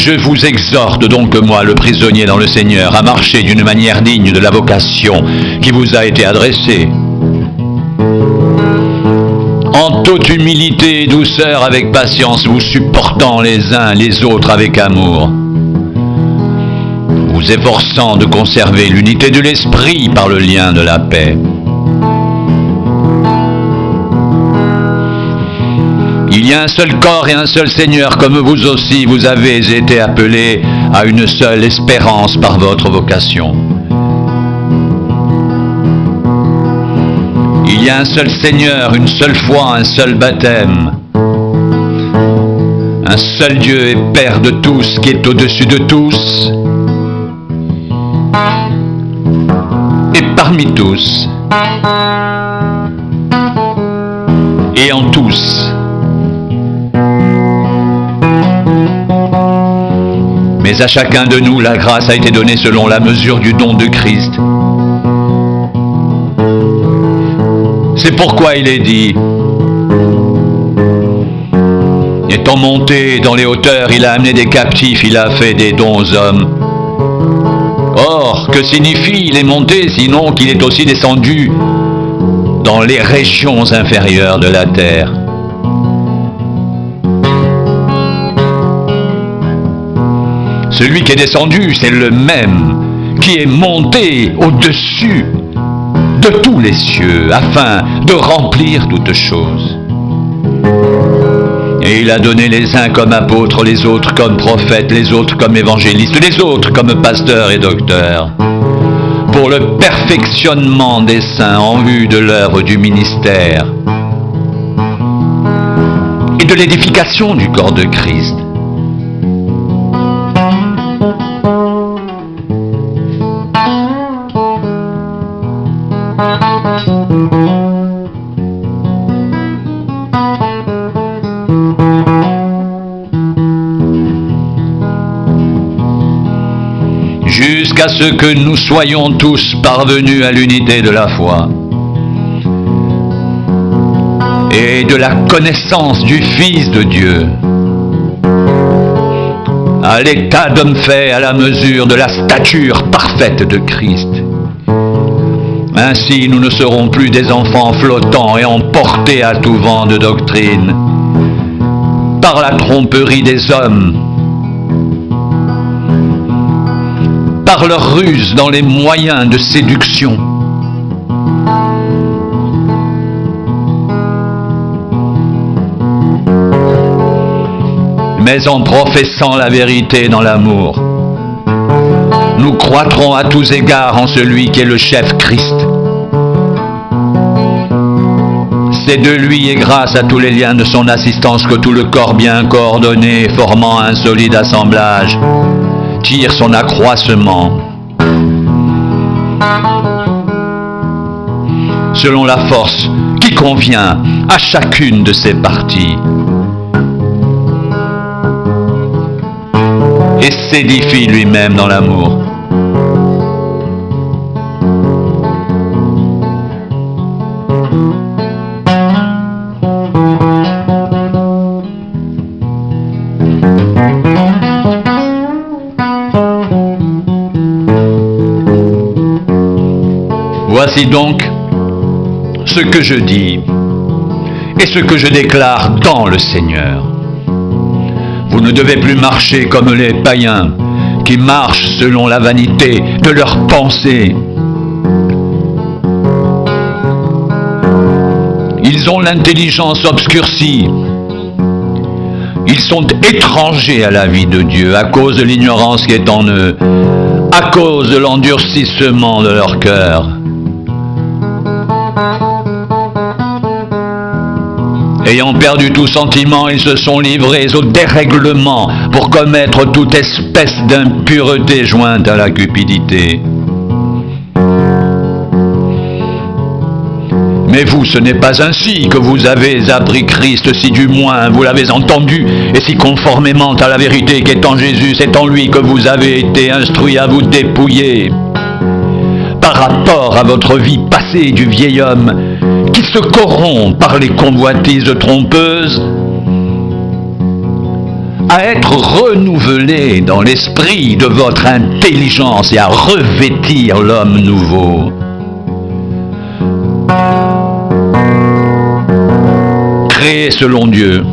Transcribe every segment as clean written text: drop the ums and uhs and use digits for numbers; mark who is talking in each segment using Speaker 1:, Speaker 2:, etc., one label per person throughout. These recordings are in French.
Speaker 1: Je vous exhorte donc, moi, le prisonnier dans le Seigneur, à marcher d'une manière digne de la vocation qui vous a été adressée, en toute humilité et douceur, avec patience, vous supportant les uns les autres avec amour, vous efforçant de conserver l'unité de l'esprit par le lien de la paix. Il y a un seul corps et un seul Seigneur, comme vous aussi vous avez été appelés à une seule espérance par votre vocation. Il y a un seul Seigneur, une seule foi, un seul baptême, un seul Dieu et Père de tous, qui est au-dessus de tous et parmi tous et en tous. Mais à chacun de nous, la grâce a été donnée selon la mesure du don de Christ. C'est pourquoi il est dit, étant monté dans les hauteurs, il a amené des captifs, il a fait des dons aux hommes. Or, que signifie il est monté, sinon qu'il est aussi descendu dans les régions inférieures de la terre? Celui qui est descendu, c'est le même qui est monté au-dessus de tous les cieux, afin de remplir toutes choses. Et il a donné les uns comme apôtres, les autres comme prophètes, les autres comme évangélistes, les autres comme pasteurs et docteurs, pour le perfectionnement des saints en vue de l'œuvre du ministère et de l'édification du corps de Christ. Jusqu'à ce que nous soyons tous parvenus à l'unité de la foi et de la connaissance du Fils de Dieu, à l'état d'homme fait à la mesure de la stature parfaite de Christ. Ainsi, nous ne serons plus des enfants flottants et emportés à tout vent de doctrine par la tromperie des hommes, par leur ruse dans les moyens de séduction. Mais en professant la vérité dans l'amour, nous croîtrons à tous égards en celui qui est le chef Christ. C'est de lui et grâce à tous les liens de son assistance que tout le corps bien coordonné, formant un solide assemblage, tire son accroissement selon la force qui convient à chacune de ses parties et s'édifie lui-même dans l'amour. Voici donc ce que je dis et ce que je déclare dans le Seigneur. Vous ne devez plus marcher comme les païens qui marchent selon la vanité de leurs pensées. Ils ont l'intelligence obscurcie. Ils sont étrangers à la vie de Dieu à cause de l'ignorance qui est en eux, à cause de l'endurcissement de leur cœur. Ayant perdu tout sentiment, ils se sont livrés au dérèglement pour commettre toute espèce d'impureté jointe à la cupidité. Mais vous, ce n'est pas ainsi que vous avez appris Christ, si du moins vous l'avez entendu, et si conformément à la vérité qui est en Jésus, c'est en lui que vous avez été instruits à vous dépouiller par rapport à votre vie passée du vieil homme qui se corrompt par les convoitises trompeuses, à être renouvelés dans l'esprit de votre intelligence et à revêtir l'homme nouveau. Créé selon Dieu,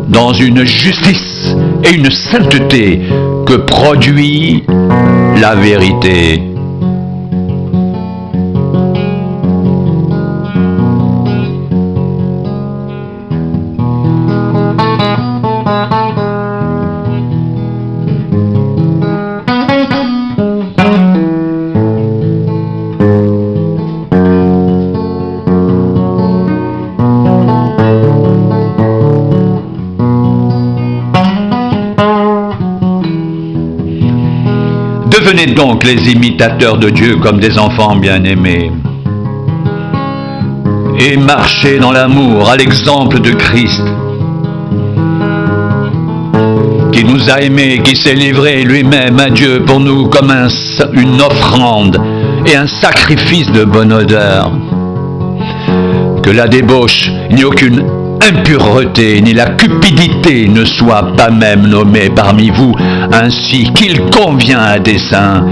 Speaker 1: dans une justice et une sainteté que produit la vérité. Devenez donc les imitateurs de Dieu comme des enfants bien-aimés et marchez dans l'amour à l'exemple de Christ qui nous a aimés, qui s'est livré lui-même à Dieu pour nous comme une offrande et un sacrifice de bonne odeur. Que la débauche, ni aucune impureté, ni la cupidité ne soient pas même nommées parmi vous, ainsi qu'il convient à des saints.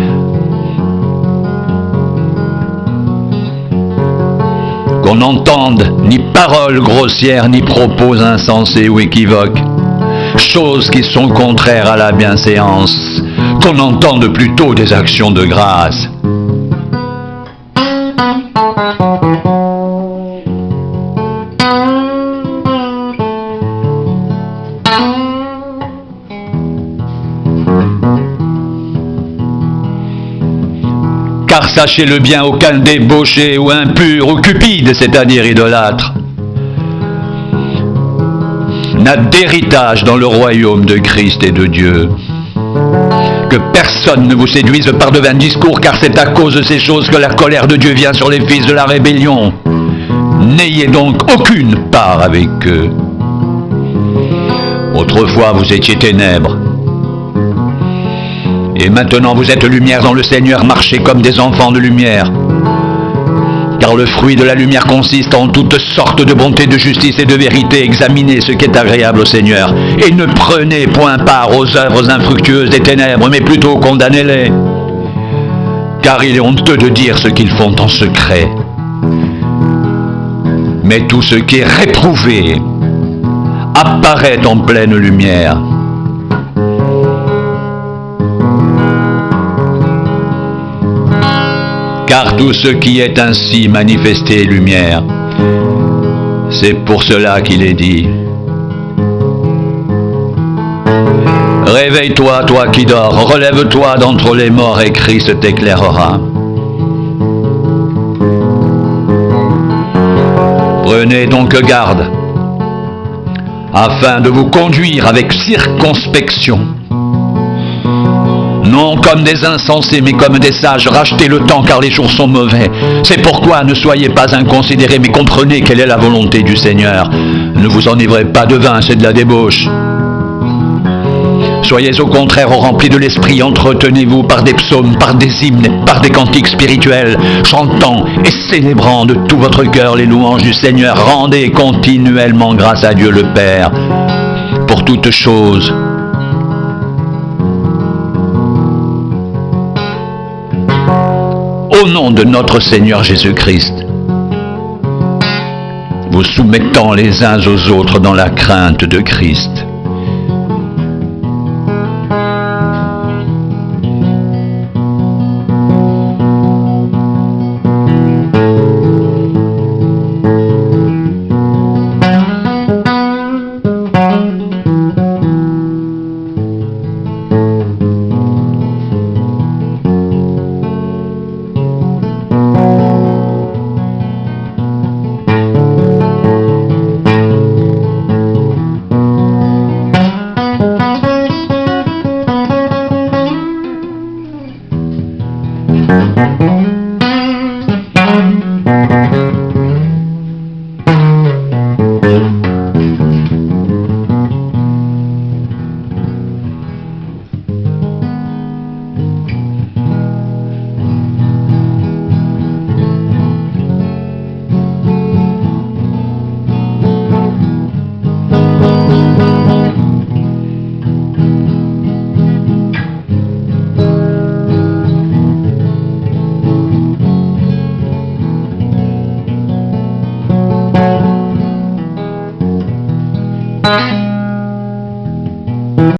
Speaker 1: Qu'on n'entende ni paroles grossières, ni propos insensés ou équivoques, choses qui sont contraires à la bienséance, qu'on entende plutôt des actions de grâce. Car sachez-le bien, aucun débauché ou impur ou cupide, c'est-à-dire idolâtre, n'a d'héritage dans le royaume de Christ et de Dieu. Que personne ne vous séduise par de vains discours, car c'est à cause de ces choses que la colère de Dieu vient sur les fils de la rébellion. N'ayez donc aucune part avec eux. Autrefois vous étiez ténèbres, et maintenant vous êtes lumière dans le Seigneur, marchez comme des enfants de lumière. Car le fruit de la lumière consiste en toutes sortes de bonté, de justice et de vérité. Examinez ce qui est agréable au Seigneur, et ne prenez point part aux œuvres infructueuses des ténèbres, mais plutôt condamnez-les. Car il est honteux de dire ce qu'ils font en secret. Mais tout ce qui est réprouvé apparaît en pleine lumière. Car tout ce qui est ainsi manifesté est lumière. C'est pour cela qu'il est dit: réveille-toi, toi qui dors, relève-toi d'entre les morts et Christ t'éclairera. Prenez donc garde, afin de vous conduire avec circonspection, non comme des insensés, mais comme des sages. Rachetez le temps, car les jours sont mauvais. C'est pourquoi ne soyez pas inconsidérés, mais comprenez quelle est la volonté du Seigneur. Ne vous enivrez pas de vin, c'est de la débauche. Soyez au contraire remplis de l'esprit, entretenez-vous par des psaumes, par des hymnes, par des cantiques spirituels, chantant et célébrant de tout votre cœur les louanges du Seigneur. Rendez continuellement grâce à Dieu le Père pour toutes choses, au nom de notre Seigneur Jésus-Christ, vous soumettant les uns aux autres dans la crainte de Christ.